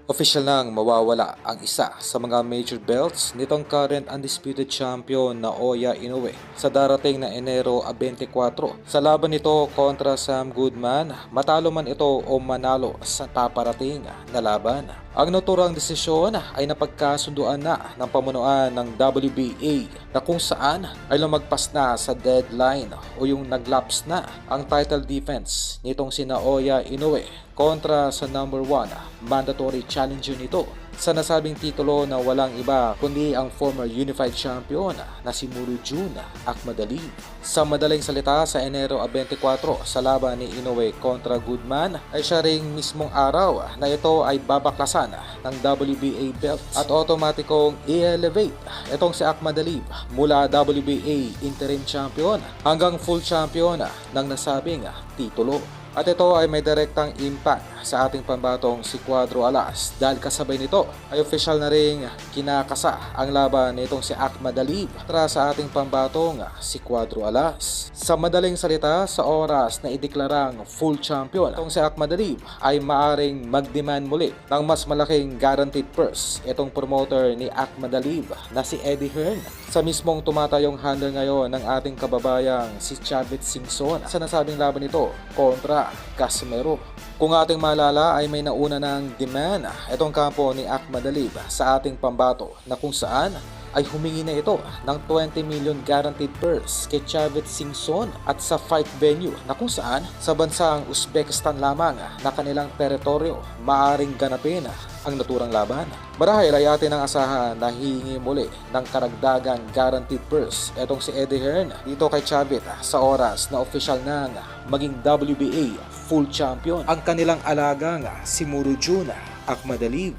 Official nang mawawala ang isa sa mga major belts nitong current undisputed champion na Oya Inoue sa darating na Enero 24. Sa laban nito kontra Sam Goodman, matalo man ito o manalo sa paparating na laban. Ang naturang desisyon ay napagkasunduan na ng pamunuan ng WBA na kung saan ay lumagpas na sa deadline o yung naglaps na ang title defense nitong sina Oya Inoue kontra sa number 1 mandatory challenger nito sa nasabing titulo na walang iba kundi ang former unified champion na si Muruljun Ahmadzali. Sa madaling salita, sa Enero 24 sa laban ni Inoue kontra Goodman ay siya ring mismong araw na ito ay babaklasan ng WBA belt at automatikong i-elevate itong si Ahmadzali mula WBA interim champion hanggang full champion ng nasabing titulo. At ito ay may direktang impact sa ating pambatong si Cuadro Alas dahil kasabay nito ay official na ring kinakasa ang laban nitong si Ahmadzali kontra sa ating pambatong si Cuadro Alas. Sa madaling salita, sa oras na ideklarang full champion itong si Ahmadzali ay maaring mag-demand muli ng mas malaking guaranteed purse itong promoter ni Ahmadzali na si Eddie Hearn sa mismong tumatayong handle ngayon ng ating kababayang si Chavit Singson sa nasabing laban nito kontra Casimero. Kung ating maalala ay may nauna ng demand itong kampo ni Ahmadzali sa ating pambato na kung saan ay humingi na ito ng 20 million guaranteed purse kay Chavit Singson at sa fight venue na kung saan sa bansang Uzbekistan lamang na kanilang teritoryo maaring ganapin ang naturang laban. Marahil ay atin ang asahan na hihingi muli ng karagdagang guaranteed purse etong si Eddie Hearn dito kay Chavit sa oras na official nang maging WBA full champion ang kanilang alagang si Muruljun Ahmadzali.